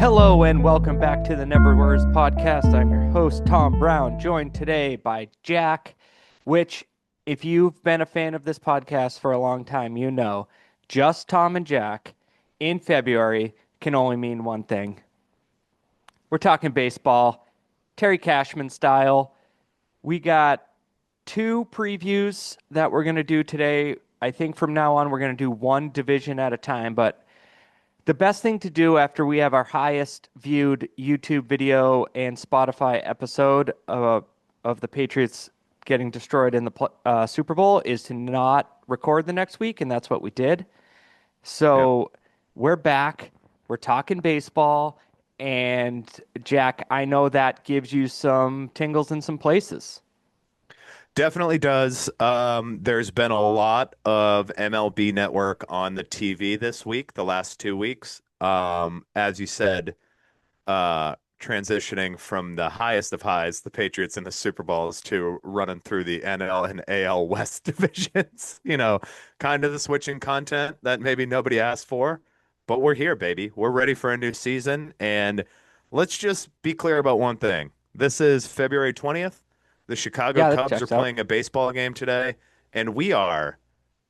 Hello and welcome back to the Never Words podcast. I'm your host, Tom Brown, joined today by Jack, which, if you've been a fan of this podcast for a long time, you know just Tom and Jack in February can only mean one thing. We're talking baseball, Terry Cashman style. We got two previews that we're going to do today. I think from now on, we're going to do one division at a time, but the best thing to do after we have our highest viewed YouTube video and Spotify episode of the Patriots getting destroyed in the Super Bowl is to not record the next week, and that's what we did. Yep. So we're back. We're talking baseball, and Jack, I know that gives you some tingles in some places. Definitely does. There's been a lot of MLB Network on the TV this week, the last 2 weeks. As you said, transitioning from the highest of highs, the Patriots in the Super Bowls, to running through the NL and AL West divisions. Kind of the switching content that maybe nobody asked for, but we're here, baby. We're ready for a new season, and let's just be clear about one thing. This is February 20th. The Chicago Yeah, that Cubs are checks out. playing a baseball game today, and we are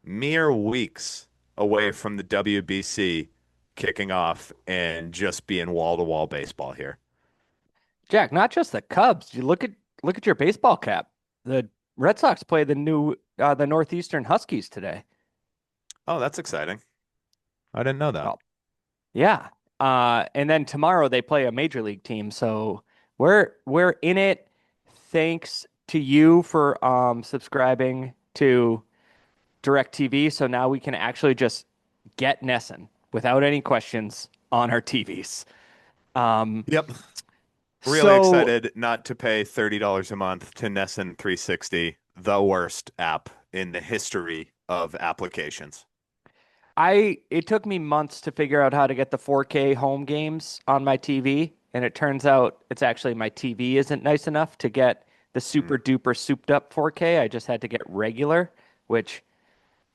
mere weeks away from the WBC kicking off and just being wall-to-wall baseball here. Jack, not just the Cubs. You look at your baseball cap. The Red Sox play the Northeastern Huskies today. Oh, that's exciting. I didn't know that. Well, yeah. And then tomorrow they play a major league team. So we're in it. Thanks to you for subscribing to DirecTV. So now we can actually just get Nesson without any questions on our TVs. Um, Yep. Really so excited not to pay $30 a month to Nesson 360, the worst app in the history of applications. it took me months to figure out how to get the 4K home games on my TV, and it turns out it's actually my TV isn't nice enough to get the Mm. super duper souped up 4K. I just had to get regular, which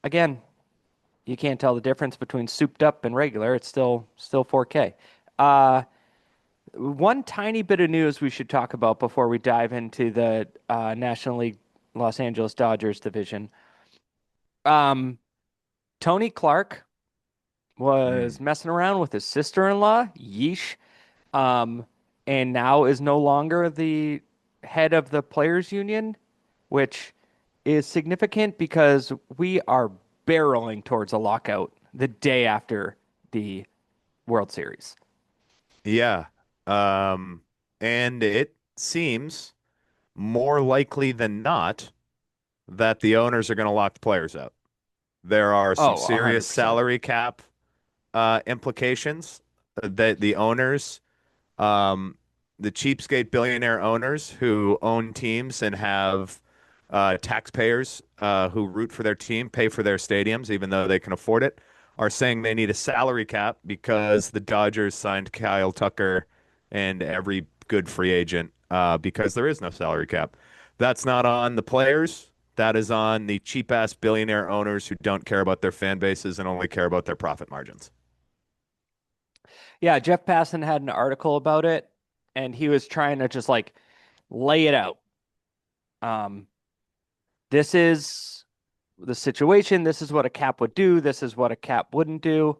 again, you can't tell the difference between souped up and regular. It's still 4K. Uh, One tiny bit of news we should talk about before we dive into the National League Los Angeles Dodgers division. Um, Tony Clark Mm. was messing around with his sister-in-law, yeesh, um, and now is no longer the head of the players union, which is significant because we are barreling towards a lockout the day after the World Series. Yeah. Um, and it seems more likely than not that the owners are going to lock the players out. There are some Oh, serious 100%. salary cap implications that the owners, um, the cheapskate billionaire owners who own teams and have taxpayers who root for their team, pay for their stadiums, even though they can afford it, are saying they need a salary cap because the Dodgers signed Kyle Tucker and every good free agent because there is no salary cap. That's not on the players. That is on the cheap ass billionaire owners who don't care about their fan bases and only care about their profit margins. Yeah, Jeff Passan had an article about it, and he was trying to just like lay it out. Um, this is the situation. This is what a cap would do. This is what a cap wouldn't do.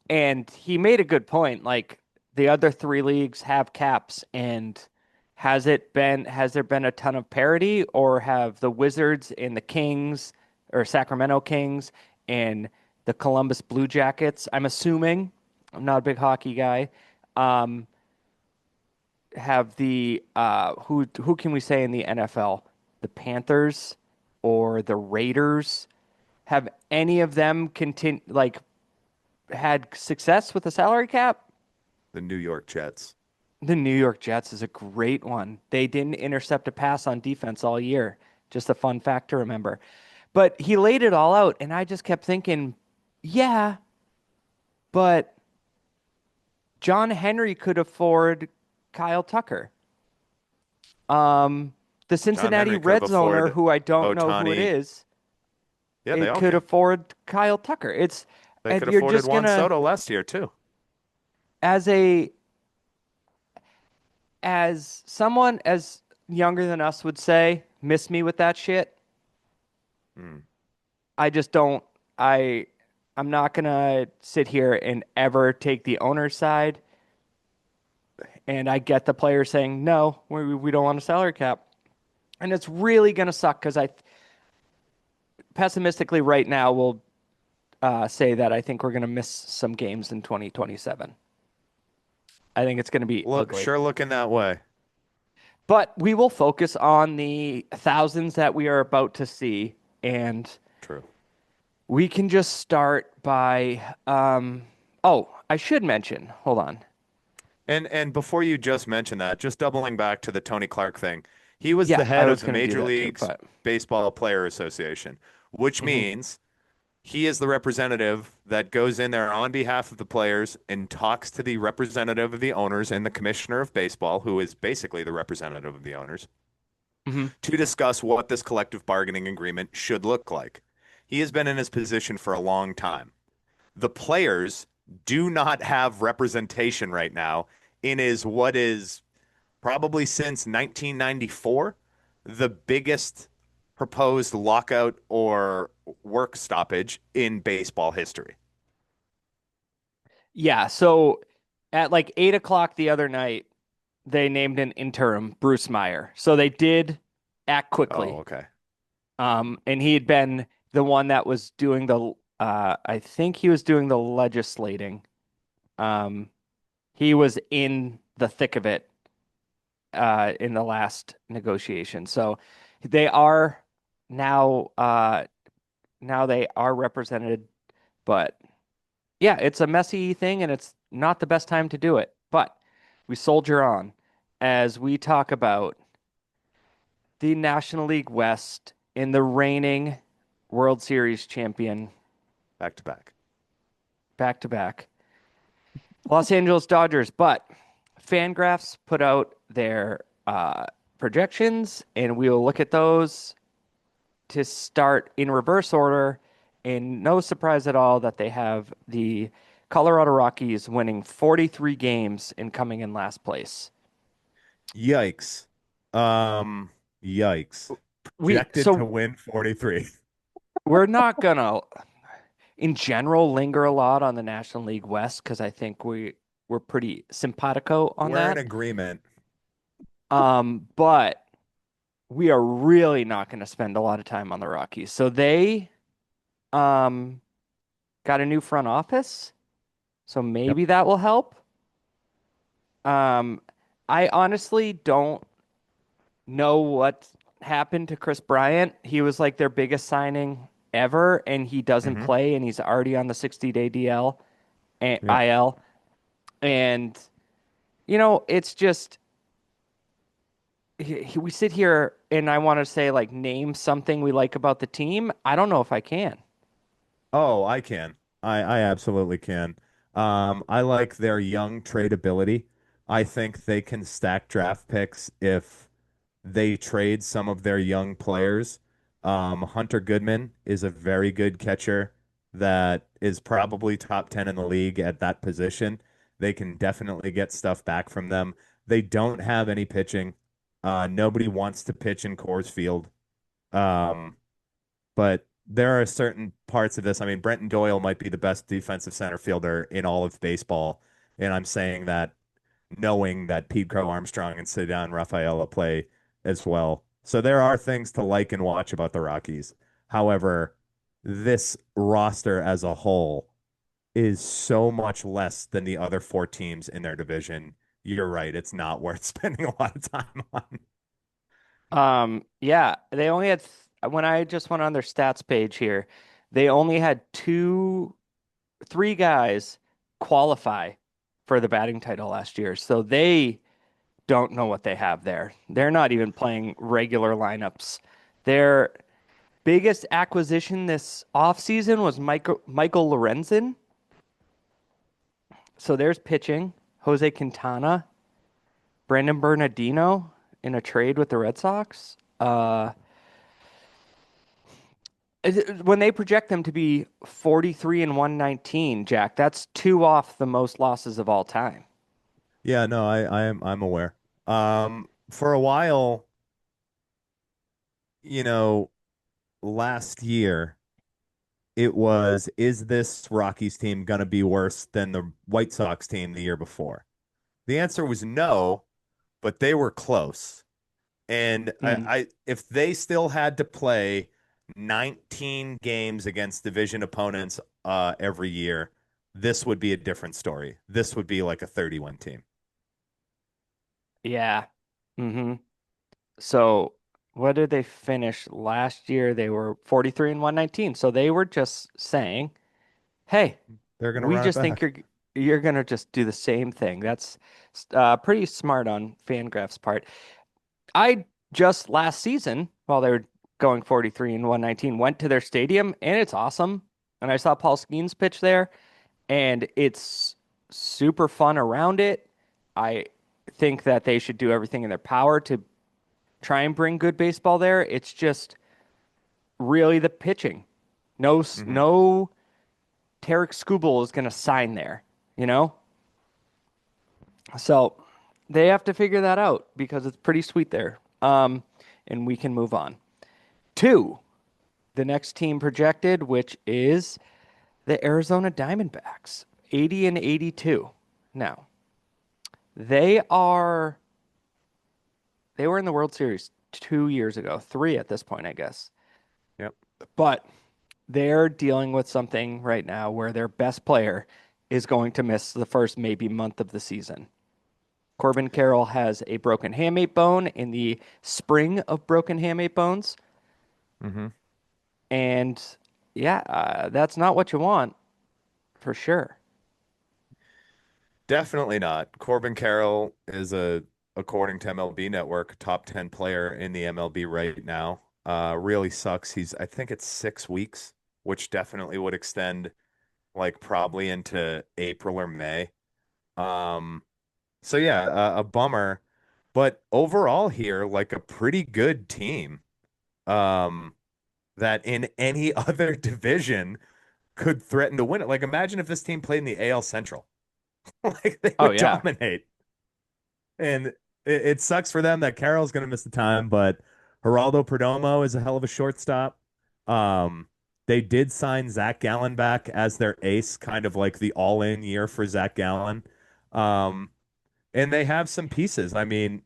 And he made a good point. Like the other three leagues have caps, and has there been a ton of parity, or have the Wizards and the Kings or Sacramento Kings and the Columbus Blue Jackets, I'm assuming, I'm not a big hockey guy, um, have the who can we say in the NFL? The Panthers or the Raiders? Have any of them had success with the salary cap? The New York Jets. The New York Jets is a great one. They didn't intercept a pass on defense all year. Just a fun fact to remember. But he laid it all out, and I just kept thinking, yeah, but John Henry could afford Kyle Tucker. Um, the John Cincinnati Henry could have Reds owner, afforded who I don't know who it Otani. is, Yeah, they it all could can. afford Kyle Tucker. They And could have you're afforded just Juan gonna, Soto last year too. as a as someone as younger than us would say, miss me with that shit. Mm. I just don't. I I'm not gonna sit here and ever take the owner's side. And I get the players saying no, we don't want a salary cap, and it's really gonna suck because I pessimistically right now will say that I think we're gonna miss some games in 2027. I think it's gonna be Look, ugly. sure looking that way. But we will focus on the thousands that we are about to see, and True. we can just start by. Oh, I should mention. Hold on. And before you just mention that, just doubling back to the Tony Clark thing, he was Yeah, the I head of was the going to do Major that too, Leagues but Baseball Player Association, which mhm. means he is the representative that goes in there on behalf of the players and talks to the representative of the owners and the commissioner of baseball, who is basically the representative of the owners, Mhm. to discuss what this collective bargaining agreement should look like. He has been in his position for a long time. The players do not have representation right now in is what is probably since 1994 the biggest proposed lockout or work stoppage in baseball history. Yeah. So at like 8 o'clock the other night, they named an interim, Bruce Meyer. So they did act Oh, quickly. okay. And he had been the one that was doing the. I think he was doing the legislating. Um, he was in the thick of it in the last negotiation. So they are now now they are represented, but yeah, it's a messy thing and it's not the best time to do it. But we soldier on as we talk about the National League West in the reigning World Series champion Back to back. back to back Los Angeles Dodgers. But Fangraphs put out their projections, and we will look at those to start in reverse order. And no surprise at all that they have the Colorado Rockies winning 43 games and coming in last place. Yikes. Um, Yikes. We Projected to so win 43. we're not gonna in general linger a lot on the National League West because I think we're pretty simpatico on We're in that. agreement. But we are really not going to spend a lot of time on the Rockies. So they um got a new front office, so Yep. maybe that will help. Um, I honestly don't know what happened to Chris Bryant. He was like their biggest signing ever, and he doesn't Hmm. play, and he's already on the 60-day DL and Yep. IL. And it's just we sit here and I want to say like name something we like about the team. I don't know if I can. Oh, I can. I absolutely can. I like their young tradability. I think they can stack draft picks if they trade some of their young players. Hunter Goodman is a very good catcher that is probably top 10 in the league at that position. They can definitely get stuff back from them. They don't have any pitching. Nobody wants to pitch in Coors Field. Um, but there are certain parts of this. I mean, Brenton Doyle might be the best defensive center fielder in all of baseball. And I'm saying that knowing that Pete Crow Armstrong and Cedar Rafaela play as well. So there are things to like and watch about the Rockies. However, this roster as a whole is so much less than the other four teams in their division. You're right. It's not worth spending a lot of time on. Yeah, they only had when I just went on their stats page here, they only had three guys qualify for the batting title last year. So they don't know what they have there. They're not even playing regular lineups. Their biggest acquisition this offseason was Michael Lorenzen. So there's pitching. Jose Quintana, Brandon Bernardino in a trade with the Red Sox. When they project them to be 43 and 119, Jack, that's two off the most losses of all time. Yeah, no, I'm aware. For a while, you know, last year it was, is this Rockies team going to be worse than the White Sox team the year before? The answer was no, but they were close. And Mm, if they still had to play 19 games against division opponents every year, this would be a different story. This would be like a 31 team. yeah. hmm So what did they finish last year? They were 43 and 119. So they were just saying, "Hey, They're going to we run it just think back. you're gonna just do the same thing." That's pretty smart on Fangraph's part. I just last season, while they were going 43 and 119, went to their stadium and it's awesome. And I saw Paul Skeens pitch there, and it's super fun around it. I think that they should do everything in their power to try and bring good baseball there. It's just really the pitching. Hmm. No Tarek Skubal is going to sign there, you know? So they have to figure that out because it's pretty sweet there. And we can move on to the next team projected, which is the Arizona Diamondbacks, 80 and 82. Now, they are they were in the World Series 2 years ago, three at this point, I guess. Yep. But they're dealing with something right now where their best player is going to miss the first maybe month of the season. Corbin Carroll has a broken hamate bone in the spring of broken hamate bones. Hmm. And yeah, that's not what you want for sure. Definitely not. Corbin Carroll is according to MLB Network, top 10 player in the MLB right now. Really sucks. I think it's 6 weeks, which definitely would extend like probably into April or May. Um, so yeah, a bummer, but overall here, like a pretty good team. Um, that in any other division could threaten to win it. Like imagine if this team played in the AL Central. Like they Oh would yeah. dominate. And it sucks for them that Carroll's going to miss the time, but Geraldo Perdomo is a hell of a shortstop. Um, they did sign Zach Gallen back as their ace, kind of like the all-in year for Zach Gallen. Um, and they have some pieces. I mean,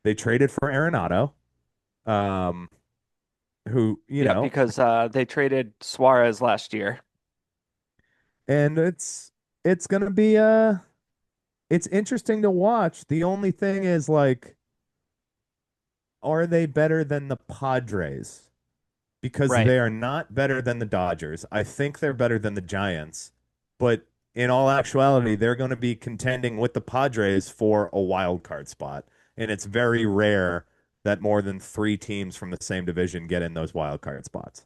they traded for Arenado, um, who, Yeah, because they traded Suarez last year. and it's gonna be it's interesting to watch. The only thing is like, are they better than the Padres? Because Right. they are not better than the Dodgers. I think they're better than the Giants, but in all actuality, they're going to be contending with the Padres for a wild card spot. And it's very rare that more than three teams from the same division get in those wild card spots.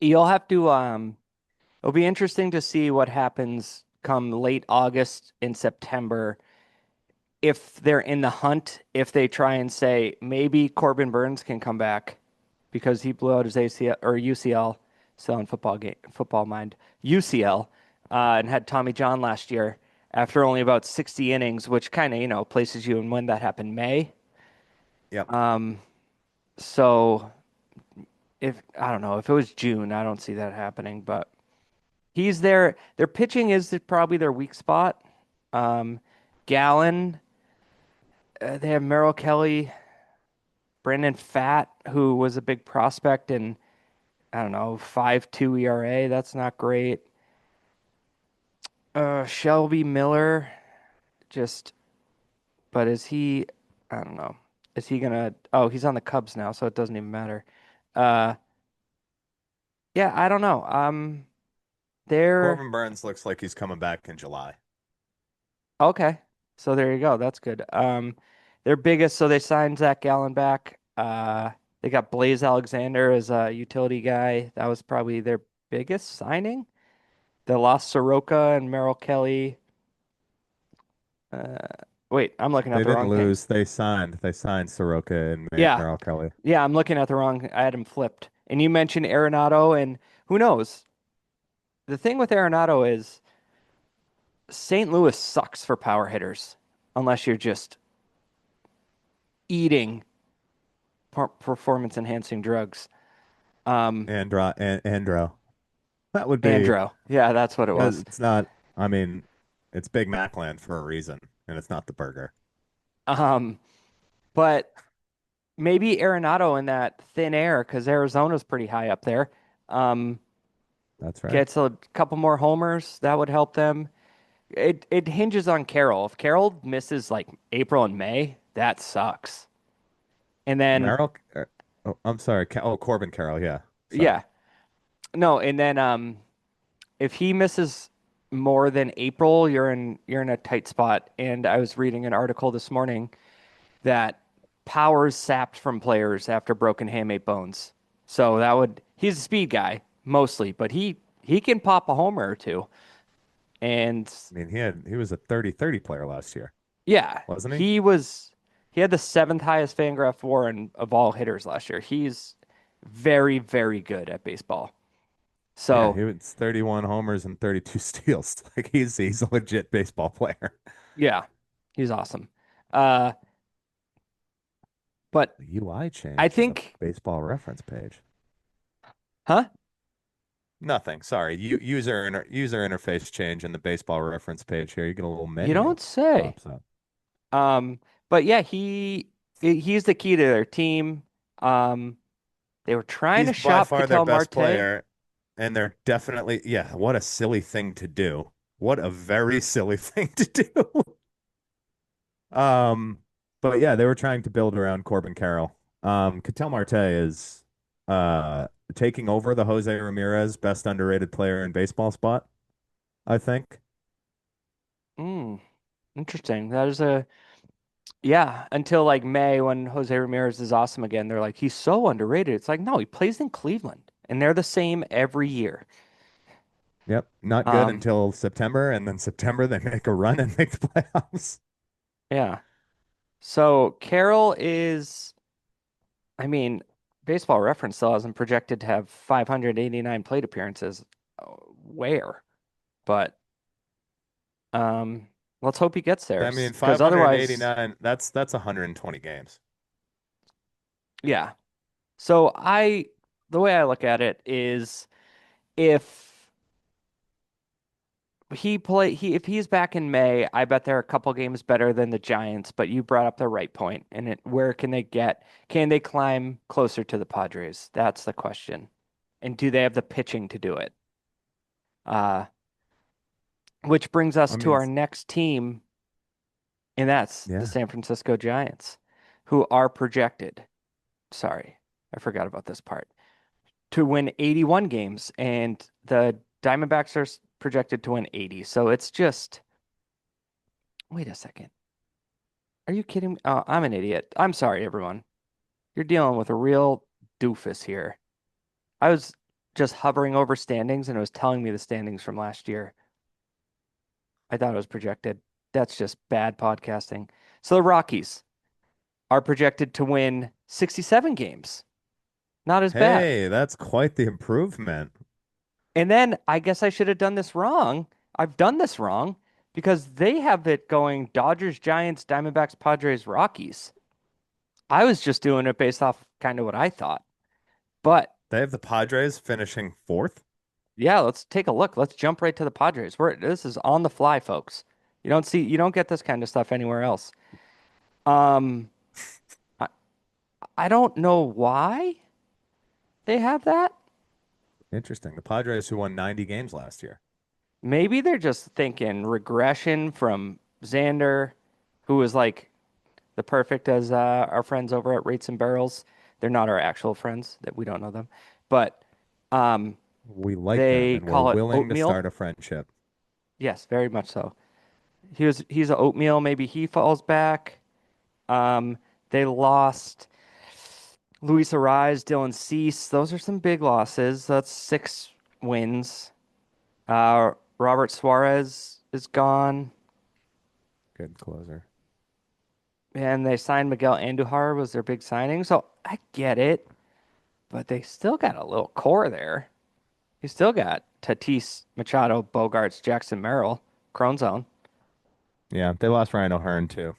You'll have to it'll be interesting to see what happens come late August and September if they're in the hunt, if they try and say maybe Corbin Burns can come back because he blew out his ACL or UCL, still in football mind, UCL, and had Tommy John last year after only about 60 innings, which kind of, places you in when that happened, May. Yep. So if I don't know, if it was June, I don't see that happening, but he's there. Their pitching is probably their weak spot. Um, Gallen, they have Merrill Kelly, Brandon Fat, who was a big prospect and I don't know, 5.2 ERA. That's not great. Shelby Miller, just, but is he, I don't know. Is he gonna, oh, he's on the Cubs now, so it doesn't even matter. Uh, yeah, I don't know. They're, Corbin Burns looks like he's coming back in July. okay. So there you go. That's good. Their biggest, so they signed Zach Gallen back. They got Blaze Alexander as a utility guy. That was probably their biggest signing. They lost Soroka and Merrill Kelly. Uh, wait, I'm looking at They the didn't wrong thing. lose. They signed Soroka and Yeah, Merrill Kelly. yeah, I'm looking at the wrong. I had him flipped. And you mentioned Arenado, and who knows? The thing with Arenado is St. Louis sucks for power hitters, unless you're just eating performance enhancing drugs. Um, Andro. That would be. Andro. Yeah, that's what it was. It's not. I mean, it's Big Mac land for a reason, and it's not the burger. Um, but maybe Arenado in that thin air because Arizona's pretty high up there. Um, That's right. gets a couple more homers, that would help them. It hinges on Carroll. If Carroll misses like April and May, that sucks. And then Merrill. Oh, I'm sorry. Oh, Corbin Carroll. Yeah. Sorry. yeah, no, and then if he misses more than April, you're in a tight spot. And I was reading an article this morning that power's sapped from players after broken hamate bones. So that would he's a speed guy mostly, but he can pop a homer or two. And I mean, he was a 30-30 player last year, yeah, wasn't he? he had the seventh highest Fangraph WAR of all hitters last year. He's very, very good at baseball. Yeah, So he was 31 homers and 32 steals. Like he's a legit baseball player. yeah, he's awesome. Uh, but The UI I change in the think, baseball reference page. huh? Nothing. Sorry. User interface change in the baseball reference page here. You get a little You menu don't say. pops up. Um, but yeah, he's the key to their team. Um, they were trying He's to by shop far their Ketel best Marte. player, and they're definitely, yeah, what a silly thing to do. What a very silly thing to do. Um, but yeah, they were trying to build around Corbin Carroll. Ketel Marte is uh taking over the Jose Ramirez best underrated player in baseball spot, I think. Mm, interesting. That is a yeah. Until like May when Jose Ramirez is awesome again, they're like he's so underrated. It's like no, he plays in Cleveland, and they're the same every year. Yep, not good Um, until September, and then September they make a run and make the playoffs. yeah. So Carroll is, I mean, Baseball Reference still hasn't projected to have 589 plate appearances. Where? But um, let's hope he gets there I mean, because otherwise, 589, that's 120 games. yeah. So the way I look at it is if if he's back in May, I bet they're a couple games better than the Giants. But you brought up the right point, and where can they get? Can they climb closer to the Padres? That's the question. And do they have the pitching to do it? Uh, which brings us I to mean, our next team, and that's the yeah. San Francisco Giants, who are projected. Sorry, I forgot about this part. To win 81 games, and the Diamondbacks are projected to win 80. So it's just, wait a second. Are you kidding me? Oh, I'm an idiot. I'm sorry, everyone. You're dealing with a real doofus here. I was just hovering over standings and it was telling me the standings from last year. I thought it was projected. That's just bad podcasting. So the Rockies are projected to win 67 games. Not as bad. Hey, that's quite the improvement. And then I guess I should have done this wrong. I've done this wrong because they have it going Dodgers, Giants, Diamondbacks, Padres, Rockies. I was just doing it based off kind of what I thought. But They have the Padres finishing fourth. yeah, let's take a look. Let's jump right to the Padres. This is on the fly, folks. You don't get this kind of stuff anywhere else. Um, I, I don't know why they have that. Interesting. The Padres who won 90 games last year. Maybe they're just thinking regression from Xander, who was like the perfect as our friends over at Rates and Barrels. They're not our actual friends, that we don't know them, but um, We like them they and we're call it willing to oatmeal. start a friendship. Yes, very much so. He's a oatmeal. Maybe he falls back. Um, they lost Luis Ariz, Dylan Cease. Those are some big losses. That's 6 wins. Robert Suarez is gone, Good closer. and they signed Miguel Andujar was their big signing. So I get it, but they still got a little core there. You still got Tatis, Machado, Bogarts, Jackson Merrill, Crone Zone. Yeah, they lost Ryan O'Hearn too,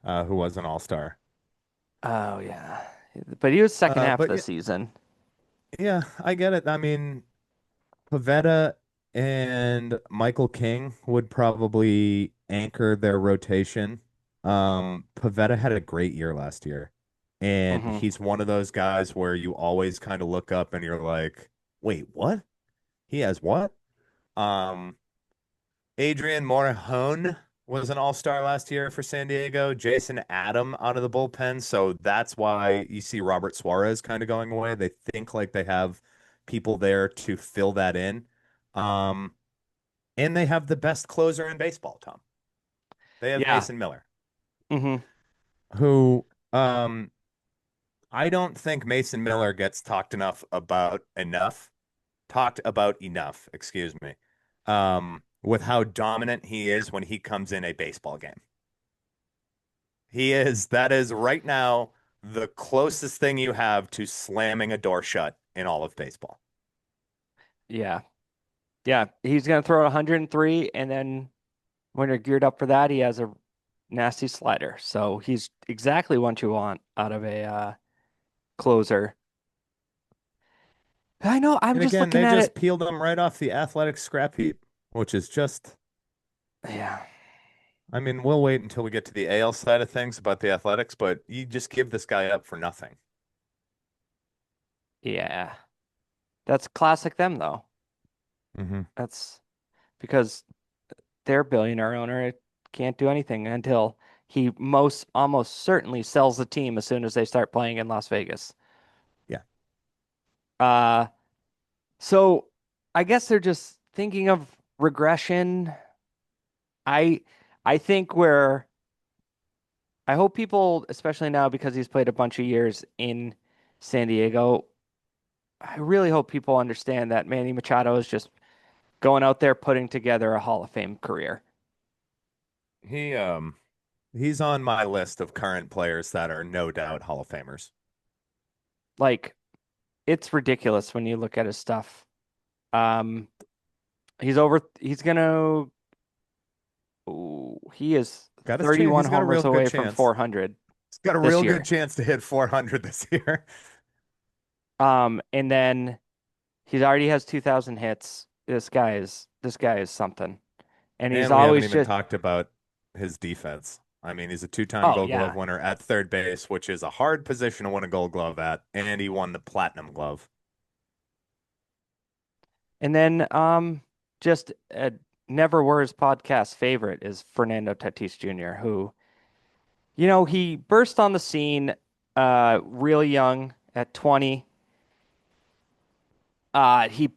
who was an all-star. Oh yeah, but he was second half of But the yeah, season. yeah, I get it. I mean, Pavetta and Michael King would probably anchor their rotation. Pavetta had a great year last year, and Hmm. he's one of those guys where you always kind of look up and you're like, wait, what? He has what? Um, Adrian Morejon was an all-star last year for San Diego. Jason Adam out of the bullpen. So that's why you see Robert Suarez kind of going away. They think like they have people there to fill that in. Um, and they have the best closer in baseball, Tom. They have Yeah. Mason Miller, Hmm. who I don't think Mason Miller gets talked about enough, excuse me, with how dominant he is when he comes in a baseball game. That is right now the closest thing you have to slamming a door shut in all of baseball. Yeah. Yeah. He's gonna throw 103, and then when you're geared up for that, he has a nasty slider. So he's exactly what you want out of a closer. I know. I'm And just again, looking they at just it. peeled him right off the athletic scrap heap, which is just, Yeah. I mean, we'll wait until we get to the AL side of things about the athletics, but you just give this guy up for nothing. Yeah. That's classic them though. Hmm. That's because their billionaire owner can't do anything until he most almost certainly sells the team as soon as they start playing in Las Vegas. Yeah. Uh, so I guess they're just thinking of regression. I I think where I hope people, especially now because he's played a bunch of years in San Diego, I really hope people understand that Manny Machado is just going out there putting together a Hall of Fame career. He he's on my list of current players that are no doubt Hall of Famers. Like it's ridiculous when you look at his stuff. Um, he's gonna, ooh, he is Got his chance. 31 He's got a homers real good away from chance. 400 He's got a this real good year. chance to hit 400 this year. And then he already has 2,000 hits. This guy is something. And he's And we haven't always even just, talked about his defense. I mean, he's a two-time oh Gold Glove yeah. winner at third base, which is a hard position to win a Gold Glove at, and he won the Platinum Glove. And then just Never Were podcast favorite is Fernando Tatis Jr., who, he burst on the scene real young at 20. He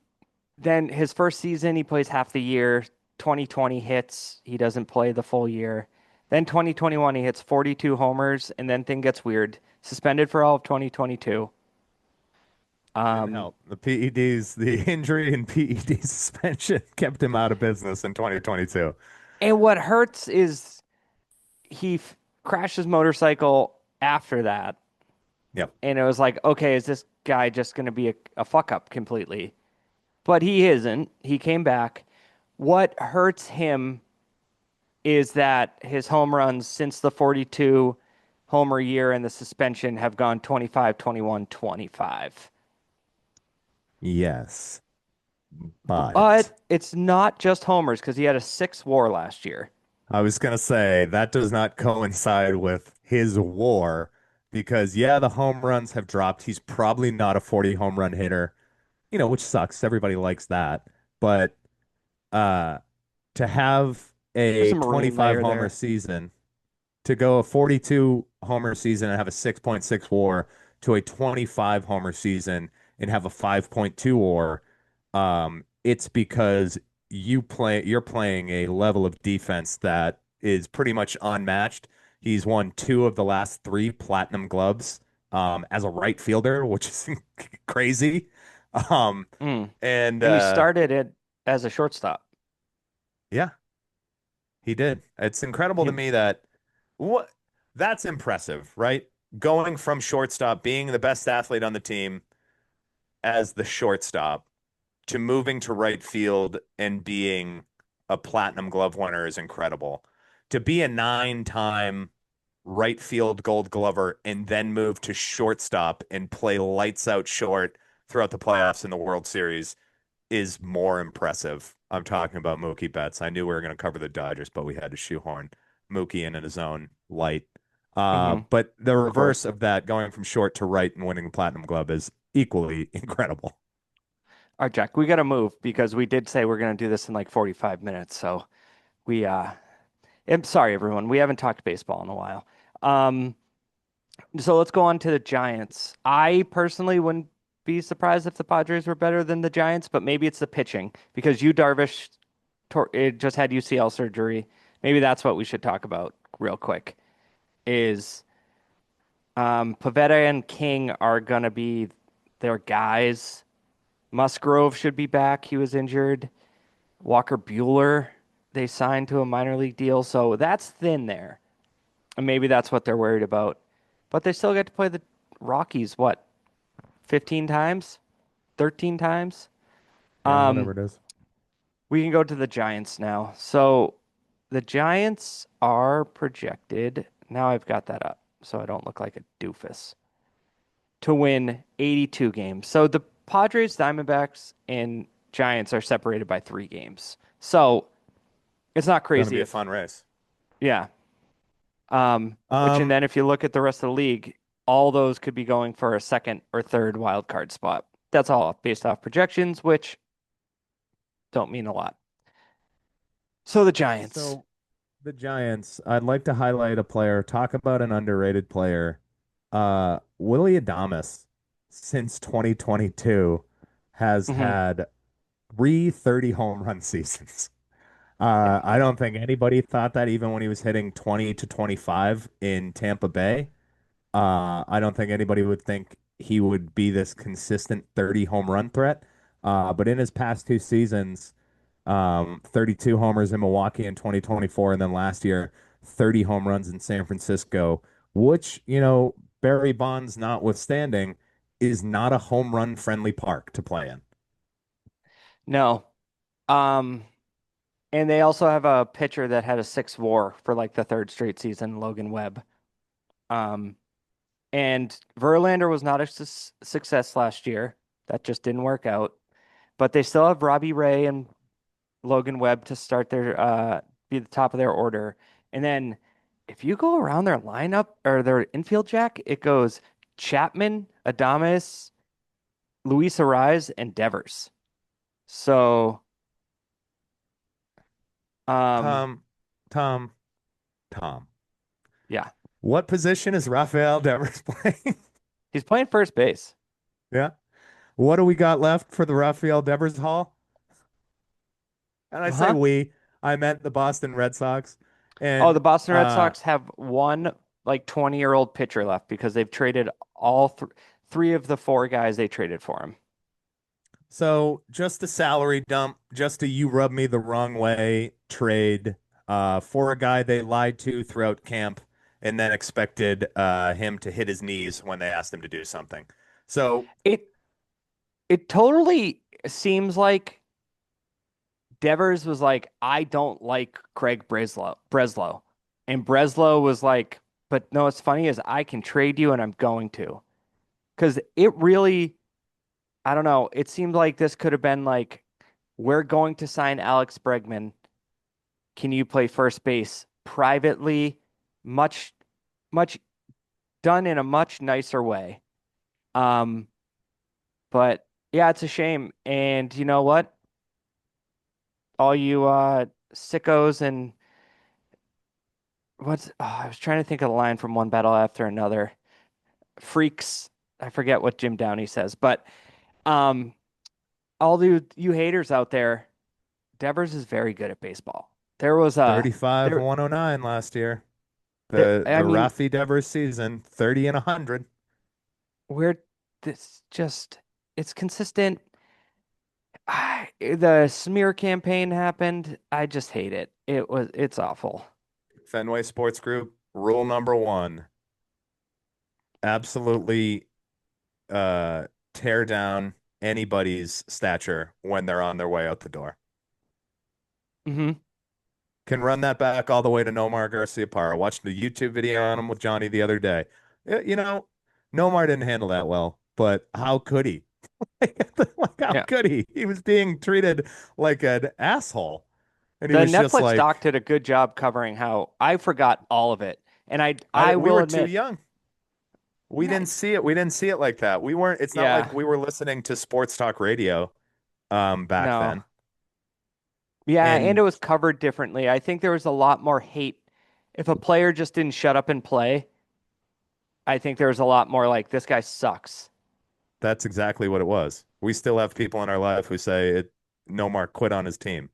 Then his first season, he plays half the year. 2020 hits. He doesn't play the full year. Then 2021, he hits 42 homers, and then thing gets weird. Suspended for all of 2022. Didn't Um, help. The injury and PED suspension kept him out of business in 2022. and what hurts is he crashed his motorcycle after that, Yep. and it was like, okay, is this guy just going to be a fuck up completely? But he isn't. He came back. What hurts him is that his home runs since the 42 homer year and the suspension have gone 25, 21, 25. Yes, but But it's not just homers because he had a 6 WAR last year. I was gonna say that does not coincide with his WAR because yeah, the home runs have dropped. He's probably not a 40 home run hitter, which sucks. Everybody likes that. But uh to have There's a a marine 25 layer homer there. season, to go a 42 homer season and have a 6.6 WAR to a 25 homer season and have a 5.2 WAR, it's because you're playing a level of defense that is pretty much unmatched. He's won two of the last three platinum gloves as a right fielder, which is crazy. Um, Mm. and And he started it as a shortstop. Yeah, he did. It's incredible to He, me that what that's impressive, right? Going from shortstop, being the best athlete on the team as the shortstop, to moving to right field and being a platinum glove winner is incredible. To be a nine-time right field Gold Glover, and then move to shortstop and play lights out short throughout the playoffs in the World Series is more impressive. I'm talking about Mookie Betts. I knew we were going to cover the Dodgers, but we had to shoehorn Mookie in his own light. Hmm. But the Of reverse course. of that, going from short to right and winning the Platinum Glove, is equally incredible. All right, Jack, we got to move because we did say we're going to do this in like 45 minutes. So we, I'm sorry, everyone. We haven't talked baseball in a while. Um, so let's go on to the Giants. I personally wouldn't be surprised if the Padres were better than the Giants, but maybe it's the pitching because you Darvish it just had UCL surgery. Maybe that's what we should talk about real quick. Is Pavetta and King are gonna be their guys. Musgrove should be back. He was injured. Walker Bueller, they signed to a minor league deal, so that's thin there. And maybe that's what they're worried about. But they still get to play the Rockies, what, 15 times? 13 times? Yeah, Um, whatever it is. we can go to the Giants now. So the Giants are projected, now I've got that up so I don't look like a doofus, to win 82 games. So the Padres, Diamondbacks, and Giants are separated by 3 games. So it's not Going to crazy be a if, fun race. yeah. Which, and Um, then if you look at the rest of the league, all those could be going for a second or third wild card spot. That's all based off projections, which don't mean a lot. So the Giants. so the Giants, I'd like to highlight a player, talk about an underrated player. Willie Adames, since 2022, has Hmm. had three 30 home run seasons. I don't think anybody thought that even when he was hitting 20 to 25 in Tampa Bay. I don't think anybody would think he would be this consistent 30 home run threat. But in his past 2 seasons, 32 homers in Milwaukee in 2024, and then last year, 30 home runs in San Francisco, which, Barry Bonds notwithstanding, is not a home run friendly park to play in. No. Um, and they also have a pitcher that had a 6 WAR for like the third straight season, Logan Webb. Um, and Verlander was not a success last year. That just didn't work out. But they still have Robbie Ray and Logan Webb to start their be the top of their order. And then if you go around their lineup or their infield jack, it goes Chapman, Adames, Luis Ariz, and Devers. So um Tom, Tom, Tom. yeah, What position is Rafael Devers playing? he's playing first base. Yeah. What do we got left for the Rafael Devers Hall? And I say Huh? we, I meant the Boston Red Sox. Oh, the And Boston Red Sox have one like 20-year-old pitcher left because they've traded all three of the 4 guys they traded for him. so just a salary dump, just a you rub me the wrong way trade for a guy they lied to throughout camp and then expected him to hit his knees when they asked him to do something. So It it totally seems like Devers was like, I don't like Craig Breslow. And Breslow was like, but no, what's funny is I can trade you and I'm going to. Because it really, I don't know, it seemed like this could have been like, we're going to sign Alex Bregman. Can you play first base privately? Much, much done in a much nicer way. Um, but yeah, it's a shame. And you know what? All you sickos and I was trying to think of the line from one battle after another. Freaks. I forget what Jim Downey says, but um, all you haters out there, Devers is very good at baseball. There was a 35 there 109 last year. there. The I mean, Rafi Devers season, 30 and 100. we're this just it's consistent. The smear campaign happened. I just hate it. It's awful. Fenway Sports Group, rule number one, absolutely uh tear down anybody's stature when they're on their way out the door. Hmm. Can run that back all the way to Nomar Garciaparra. I watched a YouTube video on him with Johnny the other day. You know, Nomar didn't handle that well, but how could he? Like, how Yeah. could he? He was being treated like an asshole. And he The was just Netflix like, doc did a good job covering how I forgot all of it. And I we will were too admit, young. We yeah, didn't see it. We didn't see it like that. We weren't, it's not yeah, like we were listening to sports talk radio back no. then. Yeah, and And it was covered differently. I think there was a lot more hate. If a player just didn't shut up and play, I think there was a lot more like this guy sucks. that's exactly what it was. We still have people in our life who say Nomar quit on his team.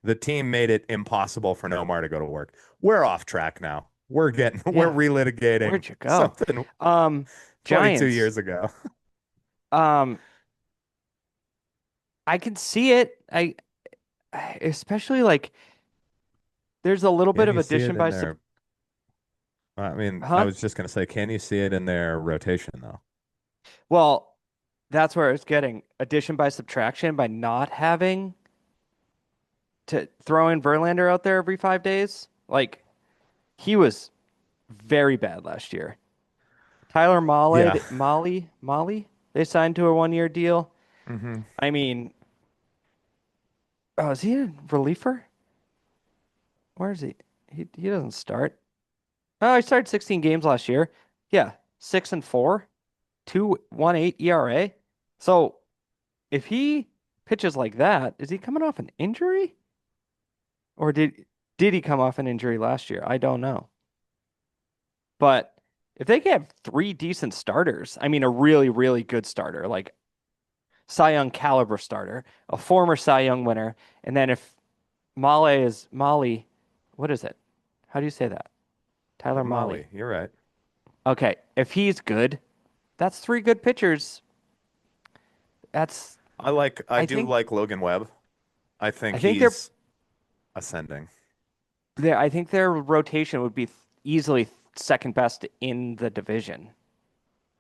The team made it impossible for Nomar to go to work. We're off track now. We're Yeah, relitigating where'd you go? something Um, 22 Giants. years ago. Um, I can see it. Especially like there's a little bit Can of you see it addition in by sub, their, I mean, I huh? was just going to say, can you see it in their rotation though? Well, that's where it's getting addition by subtraction by not having to throw in Verlander out there every 5 days. Like he was very bad last year. Tyler Yeah. Molly, they signed to a 1 year deal. hmm I mean, oh, is he a reliever? Where is he? He doesn't start. Oh, he started 16 games last year. Yeah, 6-4, 2.18 ERA. So if he pitches like that, is he coming off an injury? Or did he come off an injury last year? I don't know. But if they get three decent starters, I mean a really, really good starter, like Cy Young caliber starter, a former Cy Young winner, and then if Molly, what is it? How do you say that? Tyler Molly. Molly, you're right. Okay, if he's good, that's three good pitchers. That's I I do think like Logan Webb. I I think think their he's ascending. I think their rotation would be easily second best in the division,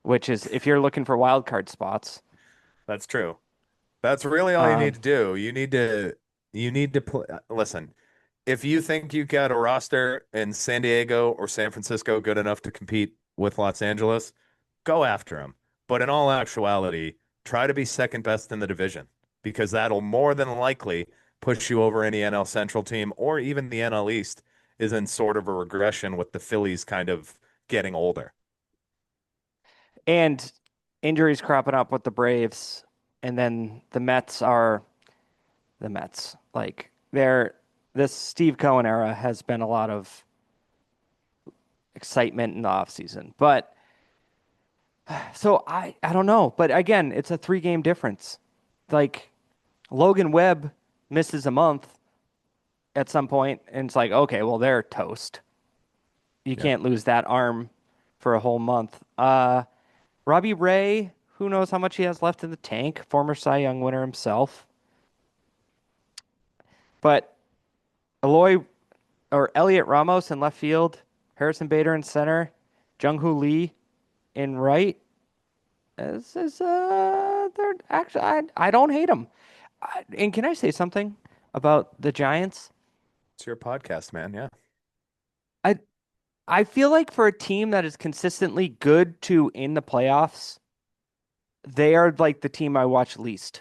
which is if you're looking for wild card spots. That's true. That's really all you need Um, to do. You need to play. Listen, if you think you got a roster in San Diego or San Francisco good enough to compete with Los Angeles, go after them. But in all actuality, try to be second best in the division because that'll more than likely push you over any NL Central team or even the NL East is in sort of a regression with the Phillies kind of getting older. and injuries cropping up with the Braves, and then the Mets are the Mets. Like they're this Steve Cohen era has been a lot of excitement in the offseason. But so I don't know. But again, it's a 3 game difference. Like Logan Webb misses a month at some point, and it's like, okay, well, they're toast. You Yeah. can't lose that arm for a whole month. Robbie Ray, who knows how much he has left in the tank, former Cy Young winner himself. But Eloy or Elliot Ramos in left field, Harrison Bader in center, Jung Hoo Lee in right. This is they're actually I don't hate them. And can I say something about the Giants? It's your podcast, man. Yeah. I I feel like for a team that is consistently good to in the playoffs, they are like the team I watch least.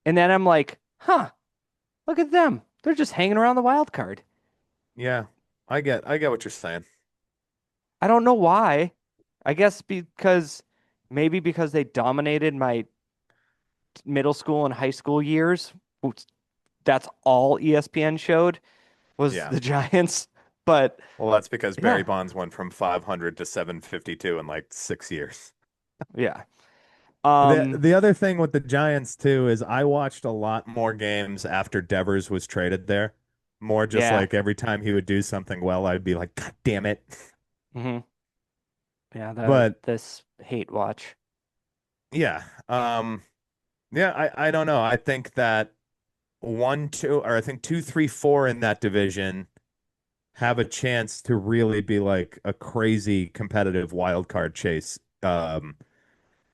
And then I'm like, huh, look at them. They're just hanging around the wild card. Yeah. I get what you're saying. I don't know why. I guess because maybe because they dominated my middle school and high school years. That's all ESPN showed was Yeah. the Giants. But Well, that's because Barry yeah, Bonds went from 500 to 752 in like 6 years. yeah. The other thing with the Giants too is I watched a lot more games after Devers was traded there. More just Yeah. like every time he would do something well, I'd be like, God damn it. hmm Yeah, But this hate watch. yeah, yeah, I don't know. I think that one, two, or I think two, three, four in that division have a chance to really be like a crazy competitive wild card chase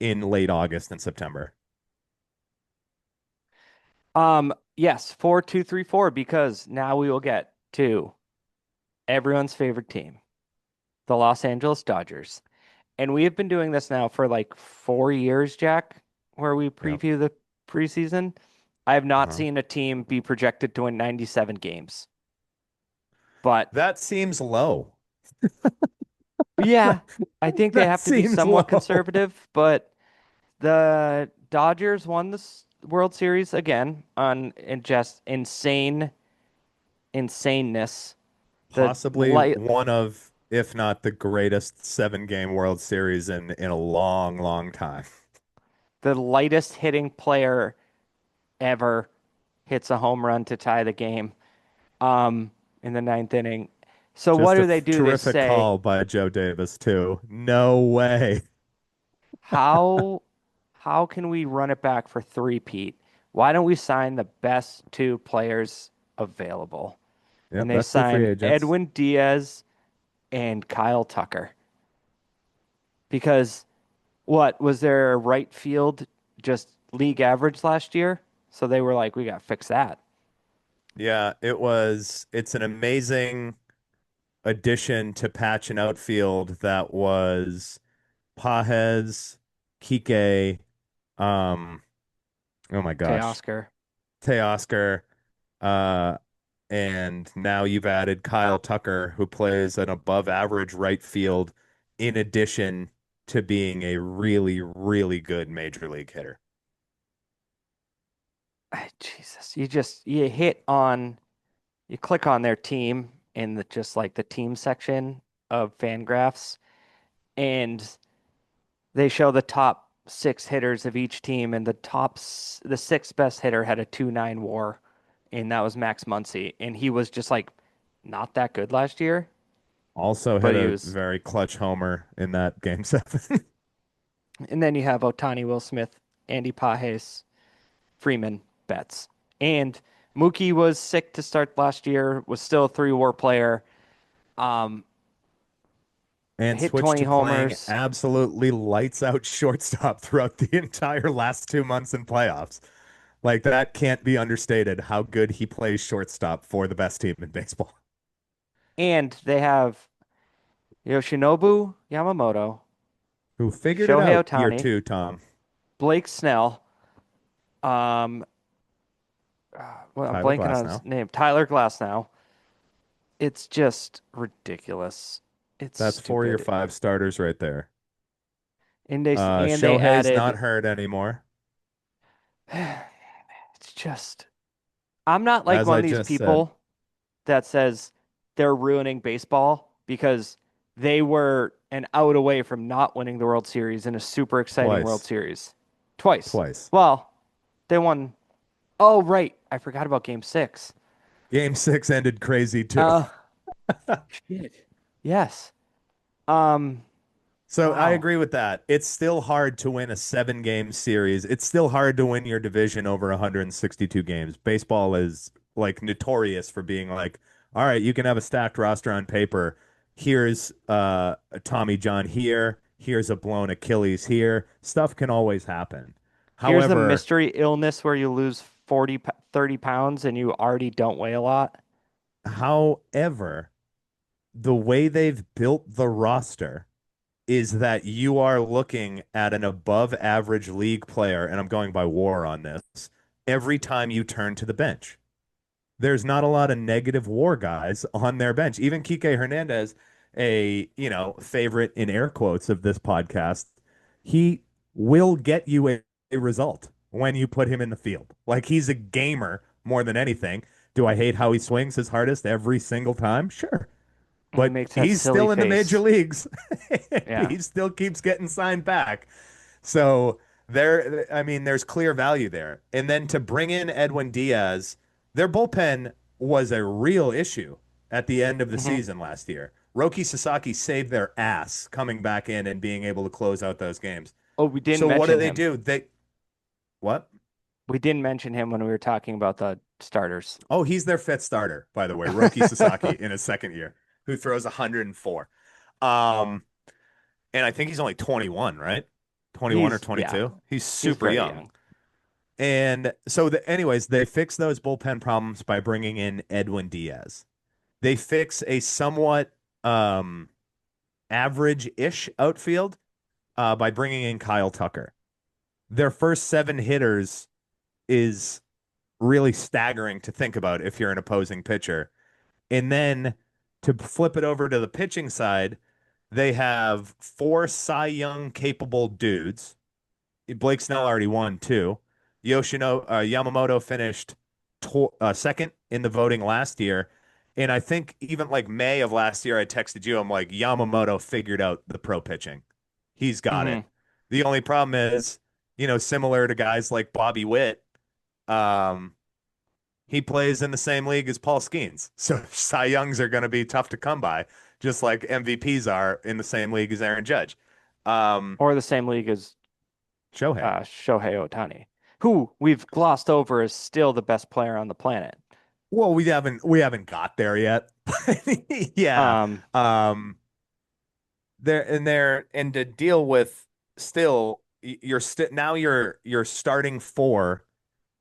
in late August and September. Yes, 4-2-3-4 because now we will get to everyone's favorite team, the Los Angeles Dodgers. And we have been doing this now for like 4 years, Jack, where we Yep. preview the preseason. I have not Uh-huh. seen a team be projected to win 97 games. But That seems low. yeah, I think they That have to be seems somewhat low. conservative. But the Dodgers won this World Series again on in just insaneness. The Possibly light, one of, if not the greatest 7 game World Series in a long, long time. the lightest hitting player ever hits a home run to tie the game in the ninth inning. So what Just a do they do? They terrific say, call by Joe Davis, too. No way. how how can we run it back for three-peat? Why don't we sign the best two players available? And Yep, they best two free sign agents. Edwin Diaz and Kyle Tucker. Because what was their right field just league average last year? So they were like, we got to fix that. Yeah, it's an amazing addition to patch an outfield that was Pajes, Kike, um, oh my gosh, Teoscar. Teoscar, uh, and now you've added Kyle Tucker, who plays an above average right field, in addition to being a really, really good major league hitter. Jesus, you hit on you click on their team in the just like the team section of Fangraphs, and they show the top six hitters of each team, and the sixth best hitter had a 2.9 WAR, and that was Max Muncy, and he was just like not that good last year, Also hit but he a was. very clutch homer in that game 7. And then you have Otani, Will Smith, Andy Pajes, Freeman, Betts, and Mookie was sick to start last year, was still a 3 WAR player. Um, And hit switched 20 to playing homers. absolutely lights out shortstop throughout the entire last 2 months in playoffs. Like that can't be understated how good he plays shortstop for the best team in baseball. And they have Yoshinobu Yamamoto, Who figured it Shohei out year Otani, two, Tom? Blake Snell, um, well, I'm Tyler blanking Glass on his now. name, Tyler Glass now. It's just ridiculous. It's That's 4 of your stupid. 5 starters right there. And they Shohei's not added hurt anymore, it's just I'm not like as one I of these just said, people that says they're ruining baseball because they were an out away from not winning the World Series in a super exciting World twice. Series. Twice. Twice. Well, they won. Oh, right. I forgot about game 6. Game 6 ended crazy too. Uh, shit. Yes. Um, So I wow. agree with that. It's still hard to win a 7 game series. It's still hard to win your division over 162 games. Baseball is like notorious for being like, all right, you can have a stacked roster on paper. Here's a Tommy John here. Here's a blown Achilles here. Stuff can always happen. Here's the However, mystery illness where you lose 40, 30 pounds and you already don't weigh a lot. however, the way they've built the roster is that you are looking at an above average league player, and I'm going by WAR on this, every time you turn to the bench. There's not a lot of negative WAR guys on their bench. Even Kike Hernandez, a favorite in air quotes of this podcast, he will get you a result when you put him in the field. Like he's a gamer more than anything. Do I hate how he swings his hardest every single time? Sure, And he but makes that he's silly still in the major face. leagues. Yeah. He still keeps getting signed back. So there, I mean, there's clear value there. And then to bring in Edwin Diaz, their bullpen was a real issue at the end of the hmm season last year. Roki Sasaki saved their ass coming back in and being able to close out those games. Oh, we didn't So what do mention they him. do? What? We didn't mention him when we were talking about the starters. Oh, he's their fifth starter, by the way. Roki Sasaki in his second year, who throws 104. Um, and I think he's only 21, right? 21 or He's, yeah, 22. He's he's super very young. young. And so, anyways, they fix those bullpen problems by bringing in Edwin Diaz. They fix a somewhat um, average-ish outfield by bringing in Kyle Tucker. Their first seven hitters is really staggering to think about if you're an opposing pitcher. And then to flip it over to the pitching side, they have four Cy Young capable dudes. Blake Snell already won too. Yamamoto finished second in the voting last year. And I think even like May of last year, I texted you, I'm like, Yamamoto figured out the pro pitching. He's got Hmm. it. The only problem is, similar to guys like Bobby Witt, um, he plays in the same league as Paul Skeens. So Cy Youngs are going to be tough to come by, just like MVPs are in the same league as Aaron Judge. Um, Or the same league as Shohei. Shohei Ohtani, who we've glossed over as still the best player on the planet. Well, we haven't got there yet. Yeah. Um, Um and to deal with still now your starting four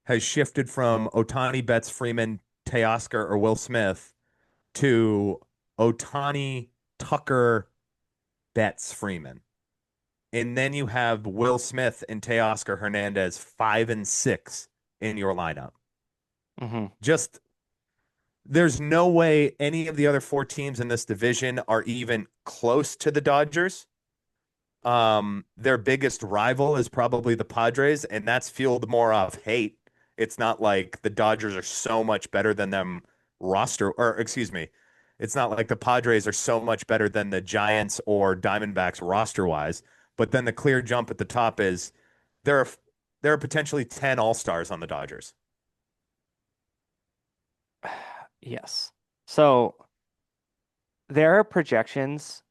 has shifted from Otani, Betts, Freeman, Teoscar, or Will Smith to Otani, Tucker, Betts, Freeman. And then you have Will Smith and Teoscar Hernandez 5 and 6 in your lineup. mhm. Just there's no way any of the other four teams in this division are even close to the Dodgers. Their biggest rival is probably the Padres, and that's fueled more off hate. It's not like the Dodgers are so much better than them roster, or excuse me, it's not like the Padres are so much better than the Giants or Diamondbacks roster wise. But then the clear jump at the top is there are there are potentially 10 all-stars on the Dodgers. Yes. So there are projections,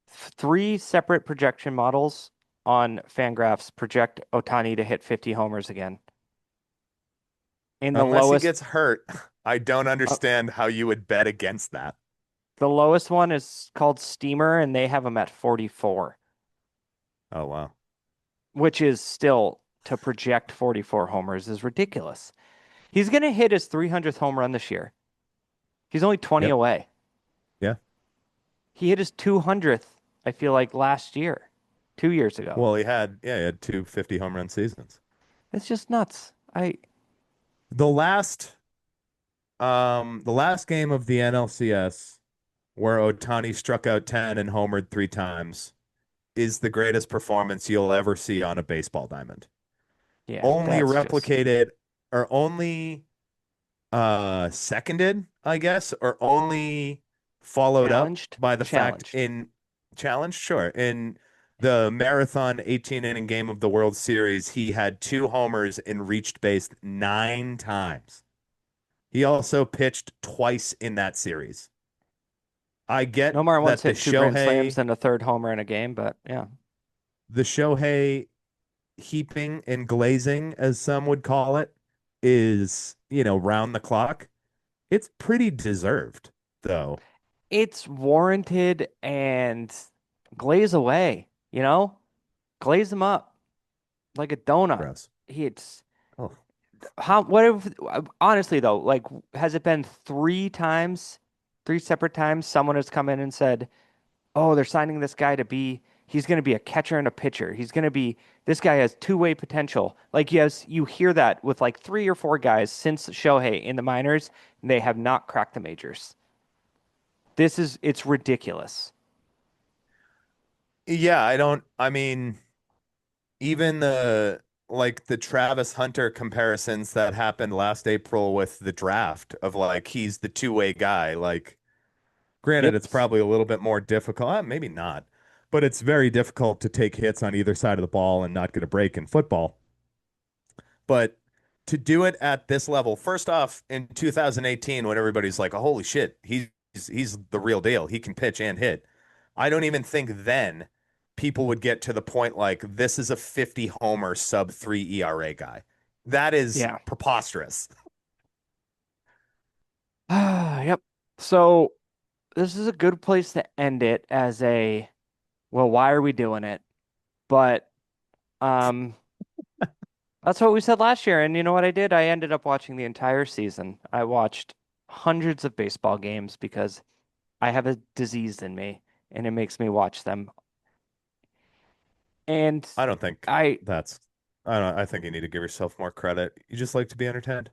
three separate projection models on Fangraphs project Otani to hit 50 homers again. In Unless he gets hurt, I don't uh, understand how you would bet against that. the lowest one is called Steamer, and they have him at 44, Oh wow. which is still to project 44 homers is ridiculous. He's going to hit his 300th home run this year. He's only 20 Yep. away. Yeah. He hit his 200th, I feel like last year, 2 years ago. Well, he had two 50 home run seasons. It's just nuts. The last the last game of the NLCS where Otani struck out 10 and homered 3 times is the greatest performance you'll ever see on a baseball diamond. Yeah, Only that's just replicated or only seconded, I guess, or only followed up challenged. by the fact Challenged. in challenge, sure. In the marathon 18 inning game of the World Series, he had two homers and reached base 9 times. He also pitched twice in that series. I get Nomar once that hit two grand slams and a third homer in a game, but yeah, the Shohei heaping and glazing, as some would call it, is, round the clock. It's pretty deserved, though. it's warranted and glaze away, glaze them up like a donut. Gross. It's Oh, how, what if, honestly though, like, has it been three separate times someone has come in and said, oh, they're signing this guy he's going to be a catcher and a pitcher. This guy has two-way potential. Like, yes, you hear that with like three or four guys since Shohei in the minors, and they have not cracked the majors. It's ridiculous. yeah, I mean, even the Travis Hunter comparisons that happened last April with the draft of like he's the two-way guy. Like, granted, Yep. it's probably a little bit more difficult. Maybe not, but it's very difficult to take hits on either side of the ball and not get a break in football. But to do it at this level, first off, in 2018, when everybody's like, oh, holy shit, he's the real deal. He can pitch and hit. I don't even think then people would get to the point like this is a 50 homer sub 3 ERA guy. That is Yeah. preposterous. Yep. So this is a good place to end it as well, why are we doing it? But um That's what we said last year. And you know what I did? I ended up watching the entire season. I watched hundreds of baseball games because I have a disease in me and it makes me watch them. And I don't think I, that's I don't I think you need to give yourself more credit. You just like to be entertained.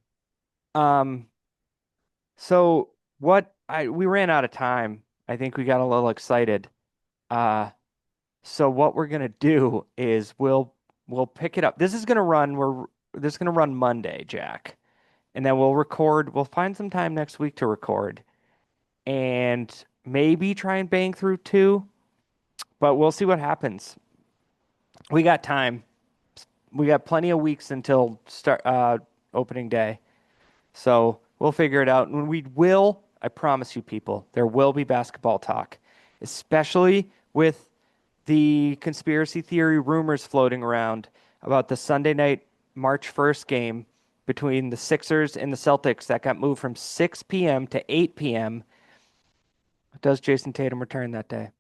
um, so we ran out of time. I think we got a little excited. Uh, so what we're gonna do is we'll pick it up. This is gonna run Monday, Jack. And then we'll find some time next week to record and maybe try and bang through two, but we'll see what happens. We got time. We got plenty of weeks until start opening day. So we'll figure it out. And I promise you people, there will be basketball talk, especially with the conspiracy theory rumors floating around about the Sunday night March 1st game between the Sixers and the Celtics that got moved from 6 p.m. to 8 p.m. Does Jason Tatum return that day?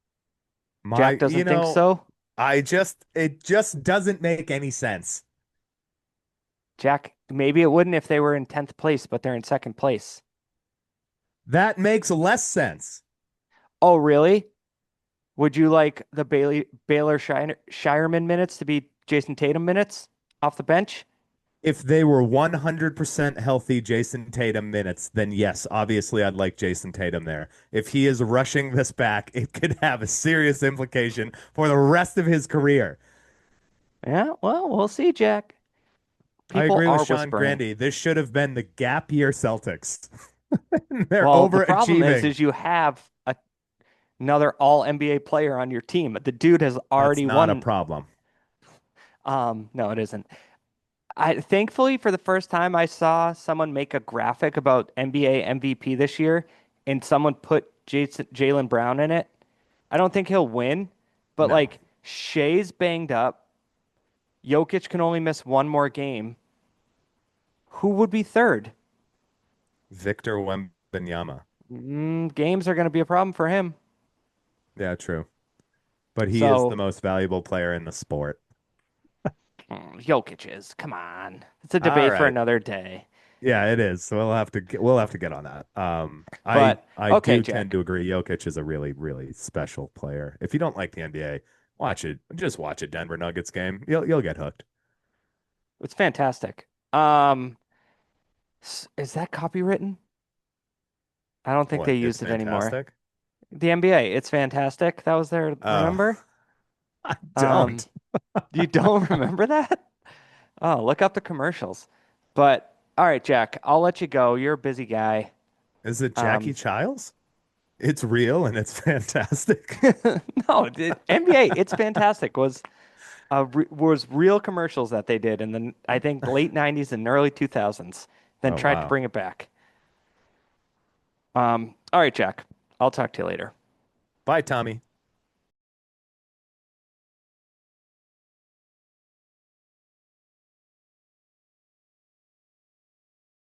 My, Jack you doesn't think know, so. it just doesn't make any sense. Jack, maybe it wouldn't if they were in 10th place, but they're in second place. That makes less sense. Oh, really? Would you like the Baylor Shireman minutes to be Jason Tatum minutes off the bench? If they were 100% healthy Jason Tatum minutes, then yes, obviously I'd like Jason Tatum there. If he is rushing this back, it could have a serious implication for the rest of his career. Yeah, well, we'll see, Jack. I People agree with are Sean whispering. Grandy. This should have been the gap year Celtics. They're Well, the problem overachieving. is you have another all NBA player on your team. The dude has That's already not a won. problem. No, it isn't. I thankfully for the first time I saw someone make a graphic about NBA MVP this year, and someone put Jalen Brown in it. I don't think he'll win, but No. like Shea's banged up. Jokic can only miss one more game. Who would be third? Victor Wembanyama. Games are going to be a problem for him. Yeah, true. But he is the So, most valuable player in the sport. Jokic is. Come on. It's a All debate for right. another day. Yeah, it is. So we'll have to get on that. But I okay, do tend Jack. to agree. Jokic is a really, really special player. If you don't like the NBA, watch it. Just watch a Denver Nuggets game. You'll get hooked. It's fantastic. Um, is that copywritten? I don't think they What? It's use it anymore. fantastic. The NBA, it's fantastic. That was there, Oh, remember? I Um, don't. you don't remember that? Oh, look up the commercials. But all right, Jack, I'll let you go. You're a busy guy. Is it Jackie Um, Childs? It's real and it's fantastic. no, the NBA, it's fantastic. Was real commercials that they did in the I think late 90s and early 2000s. Then Oh, tried to wow. bring it back. All right, Jack. I'll talk to you later. Bye, Tommy.